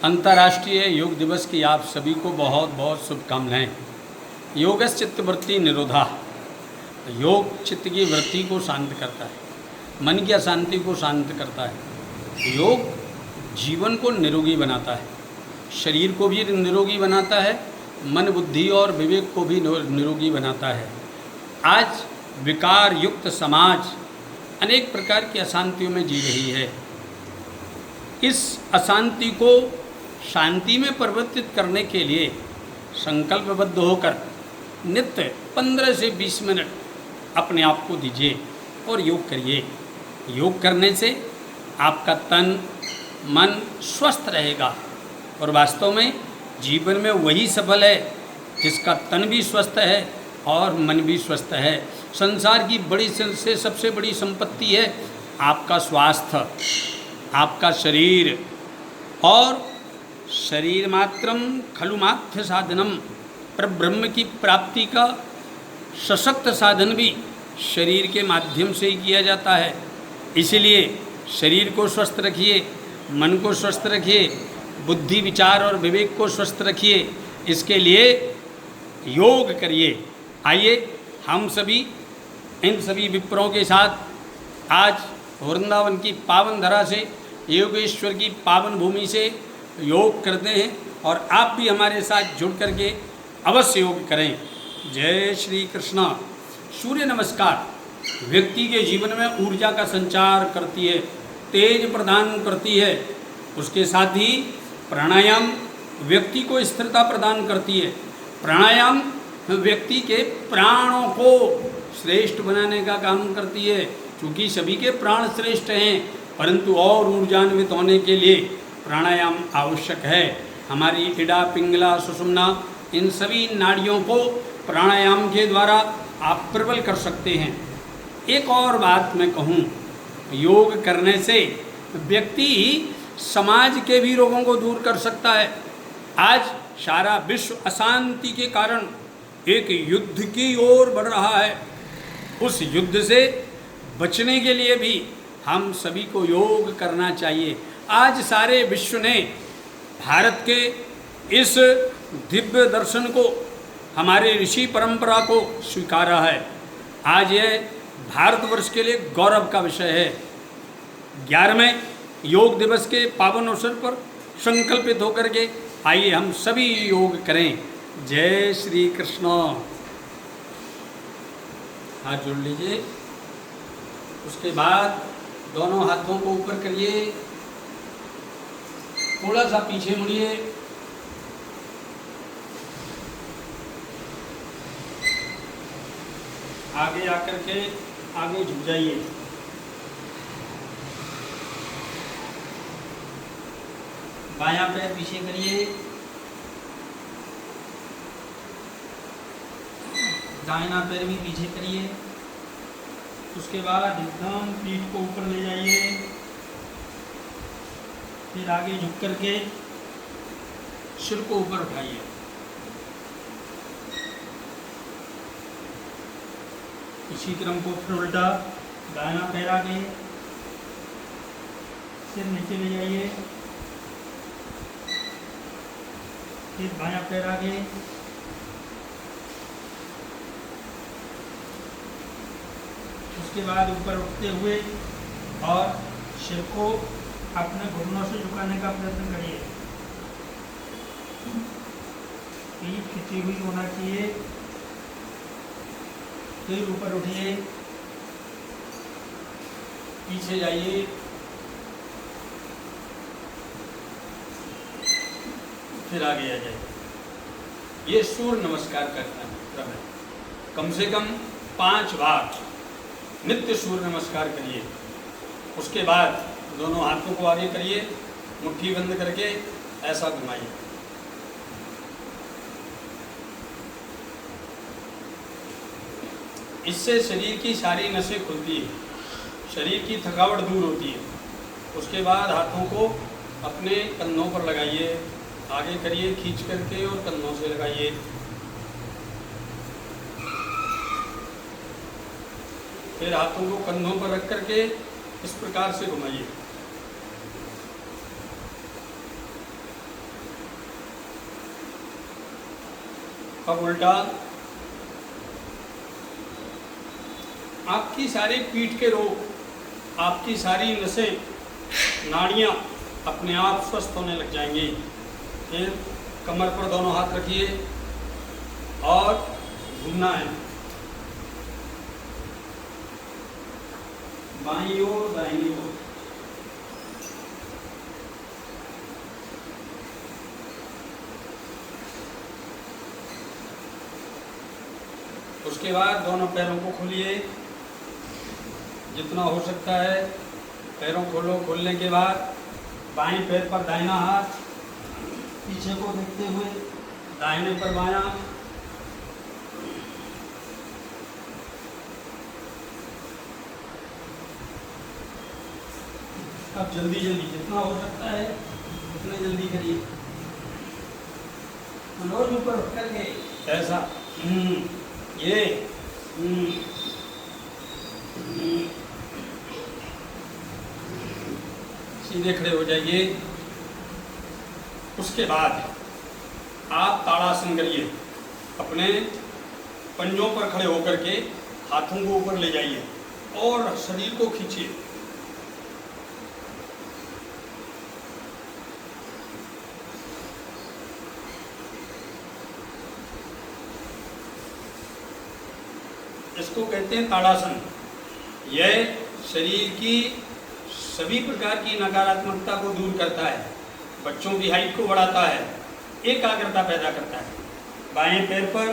अंतर्राष्ट्रीय योग दिवस की आप सभी को बहुत बहुत शुभकामनाएं। योगस चित्त वृत्ति निरोधा। योग चित्त की वृत्ति को शांत करता है, मन की अशांति को शांत करता है। योग जीवन को निरोगी बनाता है, शरीर को भी निरोगी बनाता है, मन बुद्धि और विवेक को भी निरोगी बनाता है। आज विकार युक्त समाज अनेक प्रकार की अशांतियों में जी रही है। इस अशांति को शांति में परिवर्तित करने के लिए संकल्पबद्ध होकर नित्य 15 से 20 मिनट अपने आप को दीजिए और योग करिए। योग करने से आपका तन मन स्वस्थ रहेगा और वास्तव में जीवन में वही सफल है जिसका तन भी स्वस्थ है और मन भी स्वस्थ है। संसार की बड़ी से सबसे बड़ी संपत्ति है आपका स्वास्थ्य, आपका शरीर। और शरीर मात्रम खलु माध्य साधनम, पर ब्रह्म की प्राप्ति का सशक्त साधन भी शरीर के माध्यम से ही किया जाता है। इसलिए शरीर को स्वस्थ रखिए, मन को स्वस्थ रखिए, बुद्धि विचार और विवेक को स्वस्थ रखिए। इसके लिए योग करिए। आइए हम सभी इन सभी विप्रों के साथ आज वृंदावन की पावन धरा से, योगेश्वर की पावन भूमि से योग करते हैं और आप भी हमारे साथ जुड़ करके अवश्य योग करें। जय श्री कृष्ण। सूर्य नमस्कार व्यक्ति के जीवन में ऊर्जा का संचार करती है, तेज प्रदान करती है। उसके साथ ही प्राणायाम व्यक्ति को स्थिरता प्रदान करती है। प्राणायाम व्यक्ति के प्राणों को श्रेष्ठ बनाने का काम करती है। क्योंकि सभी के प्राण श्रेष्ठ हैं, परंतु और ऊर्जान्वित होने के लिए प्राणायाम आवश्यक है। हमारी इड़ा पिंगला सुषुम्ना इन सभी नाड़ियों को प्राणायाम के द्वारा आप प्रबल कर सकते हैं। एक और बात मैं कहूँ, योग करने से व्यक्ति समाज के भी रोगों को दूर कर सकता है। आज सारा विश्व अशांति के कारण एक युद्ध की ओर बढ़ रहा है। उस युद्ध से बचने के लिए भी हम सभी को योग करना चाहिए। आज सारे विश्व ने भारत के इस दिव्य दर्शन को, हमारे ऋषि परंपरा को स्वीकारा है। आज यह भारतवर्ष के लिए गौरव का विषय है। 11वें योग दिवस के पावन अवसर पर संकल्पित होकर के आइए हम सभी योग करें। जय श्री कृष्ण। हाथ जोड़ लीजिए। उसके बाद दोनों हाथों को ऊपर करिए, थोड़ा सा पीछे मुड़िए, आगे आकर के आगे झुक जाइए। बायां पैर पीछे करिए, दाहिना पैर भी पीछे करिए। उसके बाद एकदम पीठ को ऊपर ले जाइए, फिर आगे झुक करके सिर को ऊपर उठाइए। इसी क्रम को फिर उल्टा, दाहिना पैर आगे, सिर नीचे ले जाइए, फिर बायां पैर आगे, उसके बाद ऊपर उठते हुए और सिर को अपने घुटनों से झुकाने का प्रयत्न करिए। पीठ खिंची हुई होना चाहिए। फिर ऊपर उठिए, पीछे जाइए, फिर आगे आ जाइए। ये सूर्य नमस्कार का क्रम है। कम से कम 5 बार नित्य सूर्य नमस्कार करिए। उसके बाद दोनों हाथों को आगे करिए, मुट्ठी बंद करके ऐसा घुमाइए। इससे शरीर की सारी नसें खुलती है, शरीर की थकावट दूर होती है। उसके बाद हाथों को अपने कंधों पर लगाइए, आगे करिए खींच करके और कंधों से लगाइए। फिर हाथों को कंधों पर रख करके इस प्रकार से घुमाइए। अब उल्टा। आपकी सारी पीठ के रोग, आपकी सारी नसें, नाड़ियाँ अपने आप स्वस्थ होने लग जाएंगी। फिर कमर पर दोनों हाथ रखिए और घूमना है, बाईं ओर दाहिनी ओर। उसके बाद दोनों पैरों को खोलिए जितना हो सकता है। पैरों खोलो। खोलने के बाद बाएं पैर पर दाहिना हाथ, पीछे को देखते हुए दाहिने पर बायां। अब जल्दी जल्दी जितना हो सकता है उतने जल्दी करिए। रोज ऊपर उठ करके ऐसा ये सीधे खड़े हो जाइए। उसके बाद आप ताड़ासन करिए। अपने पंजों पर खड़े होकर के हाथों को ऊपर ले जाइए और शरीर को खींचिए। इसको कहते हैं ताड़ासन। यह शरीर की सभी प्रकार की नकारात्मकता को दूर करता है, बच्चों की हाइट को बढ़ाता है, एकाग्रता पैदा करता है। बाएं पैर पर